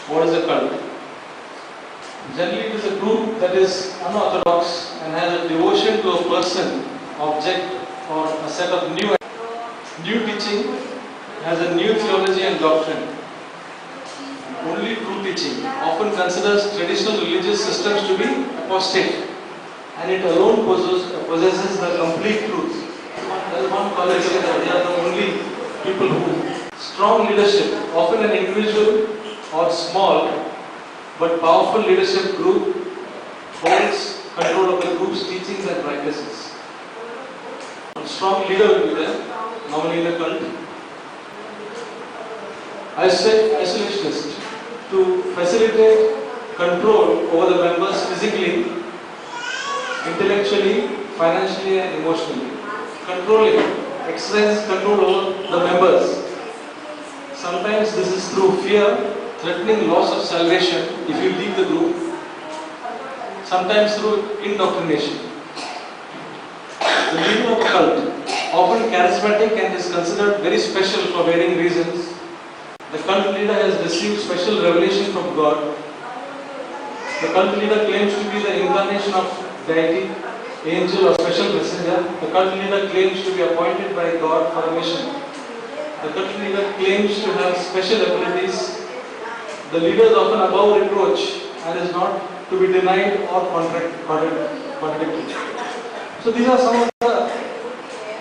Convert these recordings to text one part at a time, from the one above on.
What is a cult? Generally, it is a group that is unorthodox and has a devotion to a person, object, or a set of new teaching, has a new theology and doctrine. Only true teaching often considers traditional religious systems to be apostate, and it alone possesses the complete truth. There is one college that they are the only people who strong leadership, often an individual or small but powerful leadership group holds control of the group's teachings and practices. A strong leader will be there, normally in a cult. Isolationist, to facilitate control over the members physically, intellectually, financially and emotionally. Controlling, exercises control over the members. Sometimes this is through fear, threatening loss of salvation if you leave the group. Sometimes through indoctrination. The leader of a cult, often charismatic and is considered very special for varying reasons. The cult leader has received special revelation from God. The cult leader claims to be the incarnation of deity, angel or special messenger. The cult leader claims to be appointed by God for a mission. The cult leader claims to have special abilities. The leader is often above reproach and is not to be denied or contradicted. So these are some of the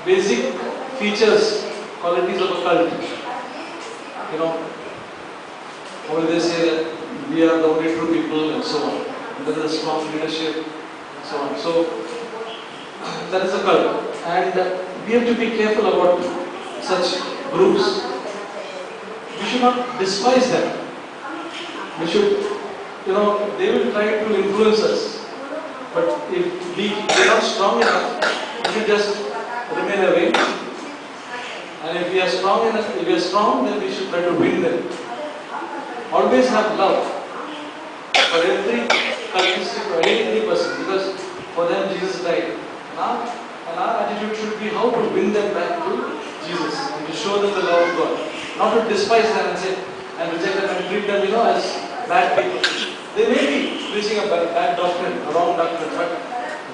basic features, qualities of a cult. You know, how will they say that we are the only true people and so on. And there is a strong leadership and so on. So that is a cult. And we have to be careful about such groups. We should not despise them. We should, they will try to influence us. But if we are not strong enough, we should just remain away. And if we are strong enough, then we should try to win them. Always have love for every cultistic or any person, because for them Jesus died. And our attitude should be how to win them back to Jesus and to show them the love of God. Not to despise them and say and reject them and treat them, as bad people. They may be preaching a bad doctrine, a wrong doctrine, but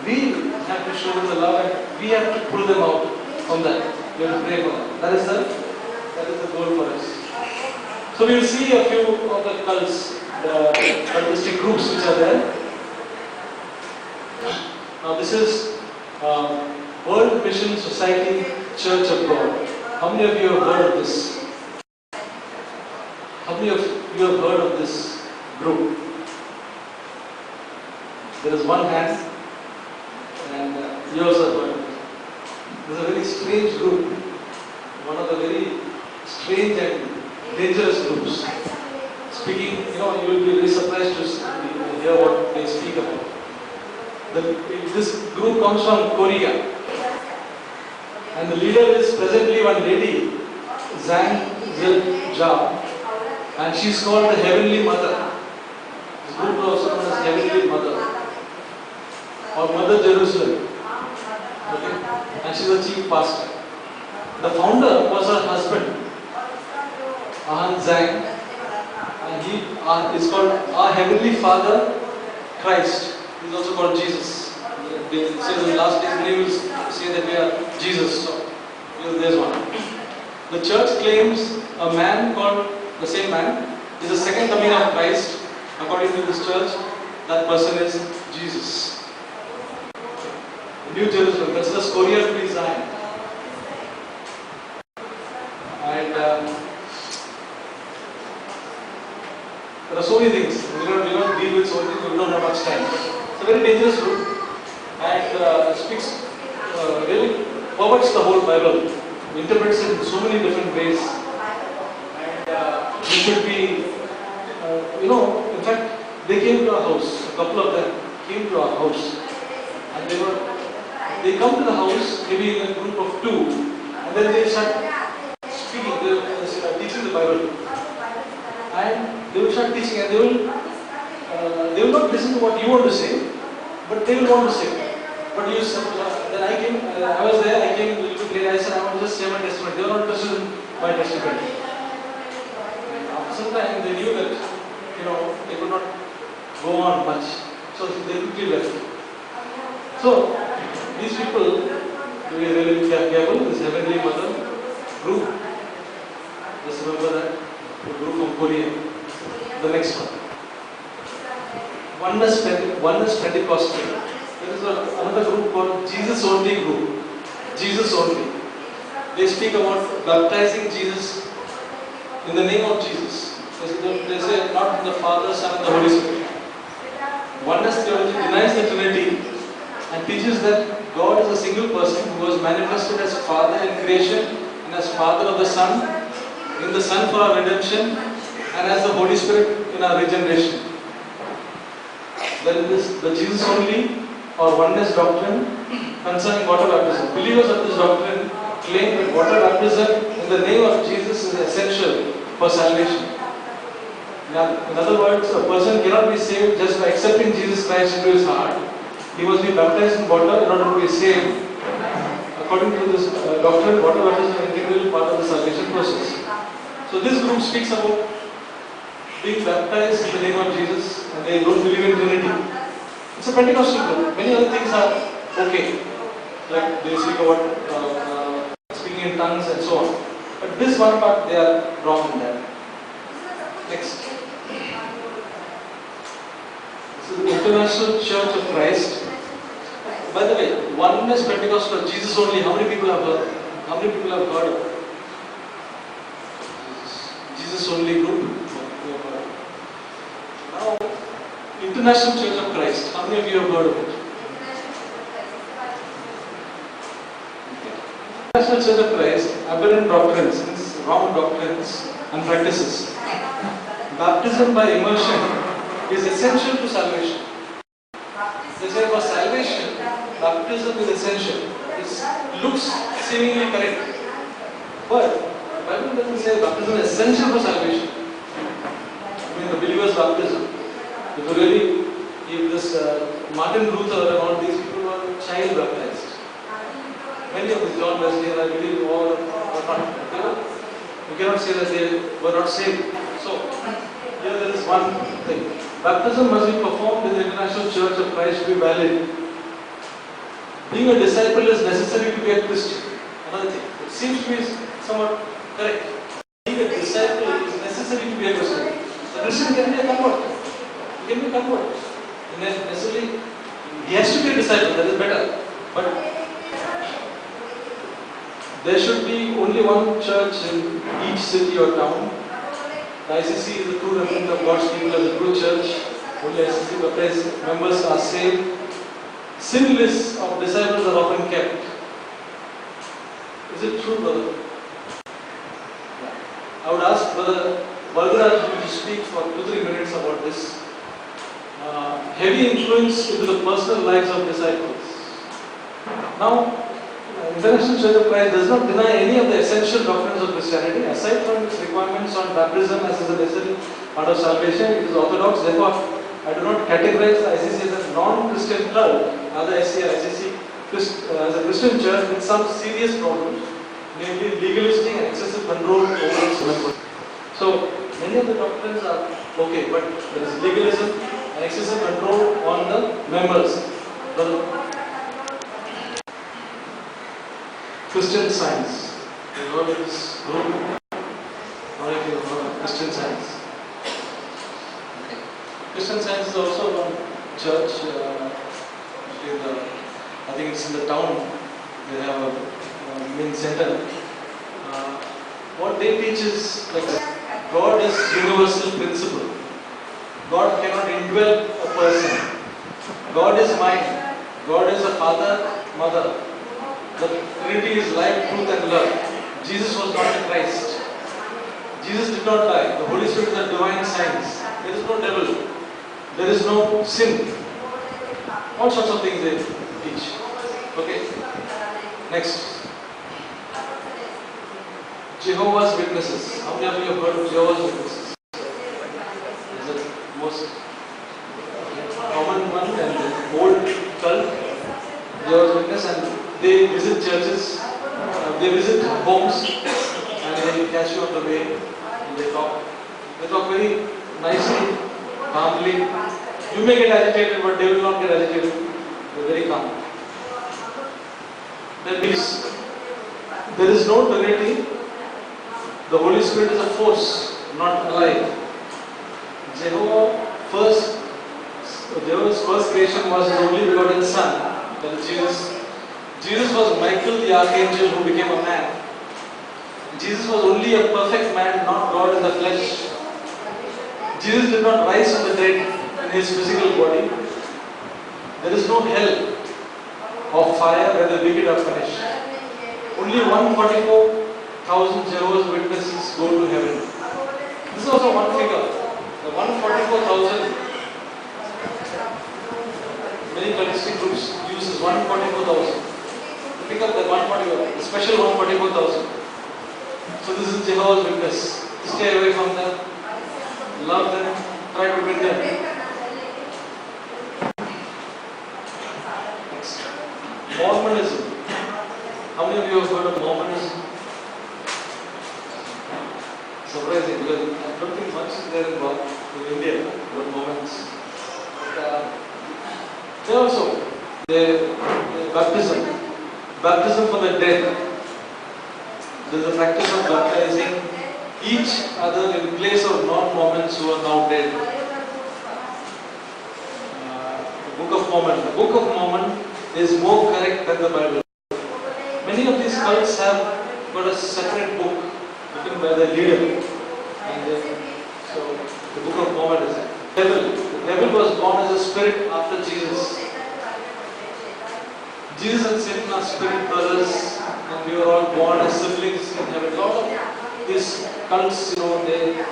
we have to show them the love and we have to pull them out from that. We have to pray for them. That is the goal for us. So we will see a few of the cults, the cultistic groups which are there. Now this is World Mission Society Church of God. How many of you have heard of this? How many of you have heard of this group? There is one hand, and you also have heard of it. This is a very strange group, one of the very strange and dangerous groups. Speaking, you will be very surprised to hear what they speak about. This group comes from Korea, and the leader is presently one lady, Zhang Zil-ja, and she is called the Heavenly Mother. This group is also known as Heavenly Mother, or Mother Jerusalem. Okay? And she is a chief pastor. The founder was her husband, Ahan Zhang, and he is called our Heavenly Father Christ. He is also called Jesus. They say in the last days they will say that we are Jesus. So there is one. The church claims a man called the same man is the second coming of Christ. According to this church, that person is Jesus. New Jerusalem considers Korea to be Zion. And there are so many things. We don't deal with so many things. We don't have much time. It's a very dangerous group, and speaks really perverts the whole Bible. Interprets it in so many different ways. And we should be, in fact, they came to our house. A couple of them came to our house, and they come to the house maybe in a group of two, and then they start speaking. They start teaching the Bible, and they will start teaching, and they will not listen to what you want to say, but they will want to say. But you said, then I was there, I came a little bit later, I said, I want to just share my testimony. They were not interested in my testimony. And after some time, they knew that, not go on much. So they quickly left. So these people, we really be careful. This Heavenly Mother group. Just remember that the group from Korea. The next one. Oneness Pentecostal. There is another group called Jesus Only group. Jesus Only. They speak about baptizing Jesus in the name of Jesus. They say not in the Father, Son and the Holy Spirit. Oneness theology denies the Trinity and teaches that God is a single person who was manifested as Father in creation and as Father of the Son, in the Son for our redemption and as the Holy Spirit in our regeneration. Then the Jesus Only or Oneness doctrine concerning water baptism. Believers of this doctrine claim that water baptism in the name of Jesus is essential for salvation. In other words, a person cannot be saved just by accepting Jesus Christ into his heart. He must be baptized in water in order to be saved. According to this doctrine, water baptism is an integral part of the salvation process. So this group speaks about being baptized in the name of Jesus, and they don't believe in Trinity. It's a Pentecostal group. Many other things are okay, like they speak about speaking in tongues and so on. But this one part, they are wrong in that. Next. This is the International Church of Christ. By the way, Oneness Pentecostal, Jesus Only, how many people have heard? How many people have heard of it? Jesus Only group. Now, International Church of Christ, how many of you have heard of it? International Church of Christ, aberrant doctrines, means wrong doctrines and practices. Baptism by immersion is essential to salvation. They say for salvation, baptism is essential. It looks seemingly correct. But the Bible doesn't say baptism is essential for salvation. I mean the believer's baptism. If you really, if this Martin Luther and all these people were child baptized. Many of the John Wesley and I believe all are not. You cannot say that they were not saved. So, here there is one thing. Baptism must be performed in the International Church of Christ to be valid. Being a disciple is necessary to be a Christian. Another thing. It seems to be somewhat correct. Being a disciple is necessary to be a Christian. A Christian can be a convert. He can be a convert. And then necessarily, he has to be a disciple, that is better. But there should be only one church in each city or town. The ICC is the true remnant of God's people as a true church. Only ICC baptized members are saved. Sin lists of disciples are often kept. Is it true, brother? I would ask Brother Vargaraj to speak for 2-3 minutes about this. Heavy influence into the personal lives of disciples. Now, International Church of Christ does not deny any of the essential doctrines of Christianity. Aside from its requirements on baptism as a necessary part of salvation, it is orthodox. Therefore, I do not categorize the ICC as a non-Christian club. Rather, I see ICC as a Christian church with some serious problems, namely legalistic and excessive control over its members. So, many of the doctrines are okay, but there is legalism and excessive control on the members. Christian Science. You heard of this group? Or if you have heard of Christian Science. Okay. Christian Science is also one church. I think it's in the town. They have a main center. What they teach is like God is universal principle. God cannot indwell a person. God is mind. God is a father, mother. The Trinity is life, truth and love. Jesus was not the Christ. Jesus did not die. The Holy Spirit is a divine science. There is no devil. There is no sin. All sorts of things they teach. Okay. Next. Jehovah's Witnesses. How many of you have heard of Jehovah's Witnesses? It's the most common one and the old cult. Jehovah's Witness, and they visit churches, they visit homes, and they catch you on the way, and they talk very nicely, calmly. You may get agitated, but they will not get agitated. They are very calm. There is no Trinity. The Holy Spirit is a force, not alive. Jehovah's first creation was His only begotten Son, that is Jesus. Jesus was Michael the archangel who became a man. Jesus was only a perfect man, not God in the flesh. Jesus did not rise from the dead in His physical body. There is no hell or fire where the wicked are punished. Only 144,000 Jehovah's Witnesses go to heaven. This is also one figure. The 144,000, many cultistic groups use 144,000. Pick up the 144, the special 144,000. So this is Jehovah's Witness. Stay away from them. Love them. Try to win them. Next. Mormonism. How many of you have heard of Mormonism? Surprising, because I don't think much is there in India about Mormons. They also, baptism for the dead. There is a practice of baptizing each other in place of non-Mormons who are now dead. The Book of Mormon. The Book of Mormon is more correct than the Bible. Many of these cults have got a separate book written by the leader. And so the Book of Mormon is the devil. The devil was born as a spirit after Jesus. Jesus and Satan are spirit brothers, and we were all born as siblings in heaven. A lot of these cults, they're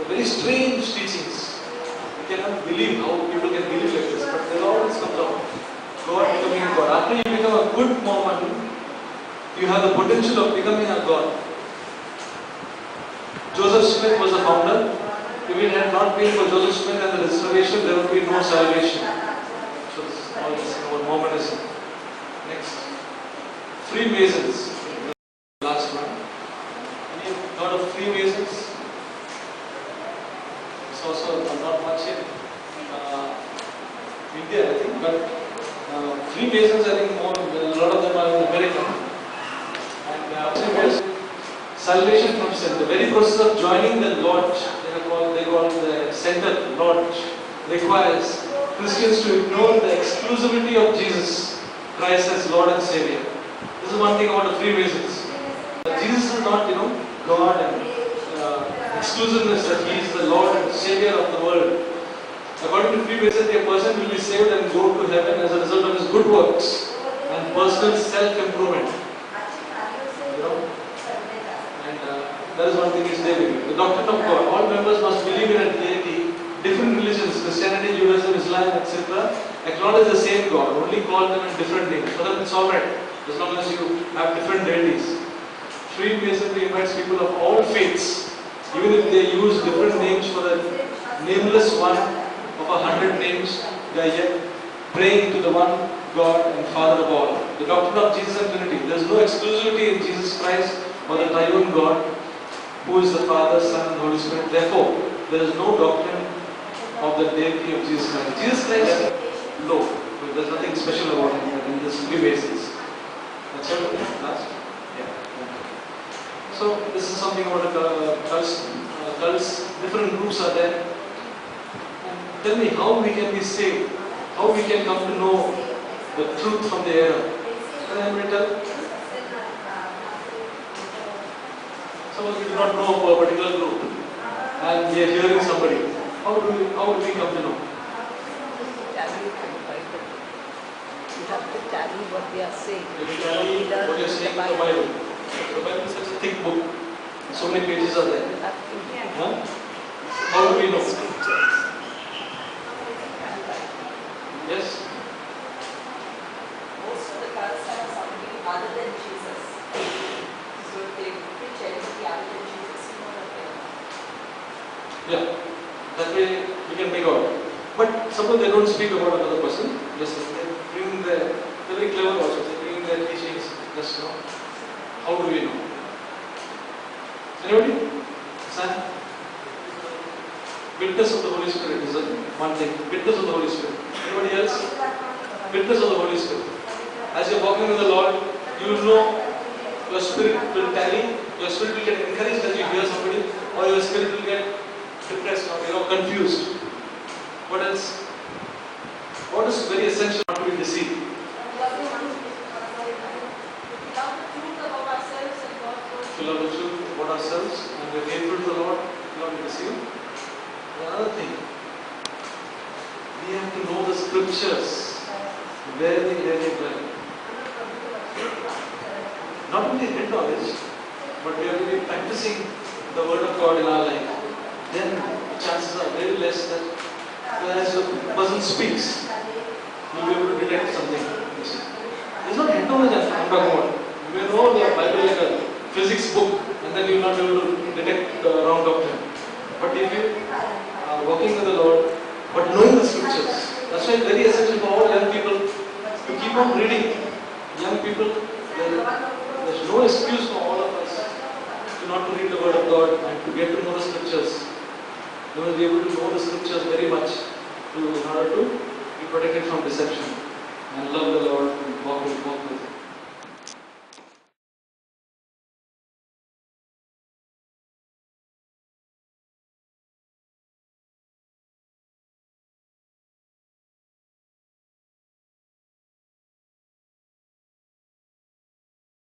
very strange teachings. You cannot believe how people can believe like this, but there always comes out God becoming a God. After you become a good Mormon, you have the potential of becoming a God. Joseph Smith was the founder. If it had not been for Joseph Smith and the restoration, there would be no salvation. So this is all this about Mormonism. Next, Freemasons. The last one. Any heard of Freemasons? It's also not much in India, I think, but Freemasons, I think a lot of them are in America. And salvation from sin. The very process of joining the lodge, they call the center lodge, requires Christians to ignore the exclusivity of Jesus Christ as Lord and Savior. This is one thing about the Freemasons. Jesus is not, God and exclusiveness that He is the Lord and Savior of the world. According to Freemasons, a person will be saved and go to heaven as a result of his good works and personal self-improvement. And that is one thing he is living. The doctrine of God. All members must believe in a deity. Different religions, Christianity, Judaism, Islam, etc., acknowledge the same God, only call them in different names. For them it's alright, as long as you have different deities. Freemasonry invites people of all faiths, even if they use different names for the nameless one of 100 names, they are yet praying to the one God and Father of all. The doctrine of Jesus and Trinity. There is no exclusivity in Jesus Christ or the triune God, who is the Father, Son, and Holy Spirit. Therefore, there is no doctrine of the deity of Jesus Christ. Jesus Christ, low. There is nothing special about him in this Freemasons. That's all. Last? Yeah. So, this is something about cults. Different groups are there. Tell me how we can be saved, how we can come to know the truth from the error. Can anybody tell? Some of you do not know of a particular group and we are hearing somebody. How do we come to know? You have to tally what they are saying. You tally what you are saying in the Bible. The Bible is such a thick book. So many pages are there. Huh? How do we know? Yes? Most of the cults have something other than Jesus. So if they preach anything other than Jesus, you know that they are. Yeah. That way we can make out. But suppose they don't speak about another person, just they bring they're very clever also, they bring their teachings, just know. How do we know? Anybody? Sam? Witness of the Holy Spirit is one thing. Witness of the Holy Spirit. Anybody else? Witness of the Holy Spirit. As you're walking with the Lord, you will know your spirit will tally, your spirit will get encouraged as you hear somebody, or your spirit will get depressed or confused. What else? What is very essential not to be deceived? To love the truth about ourselves and we're faithful to the Lord, not be deceived. Another thing, we have to know the scriptures very, very well. Not only head knowledge, but we have to be practicing the word of God in our life. Then chances are very less that as the person speaks, you'll be able to detect something. You see. It's not head knowledge I'm talking about. You may know the Bible like a physics book and then you'll not be able to detect the wrong doctrine. But if you are walking with the Lord, but knowing the scriptures, that's why it's very essential for all young people to keep on reading. Young people, there's no excuse for all of us to not to read the word of God and to get to know the scriptures. You will be able to know the scriptures very much in order to be protected from deception and love the Lord and walk with Him.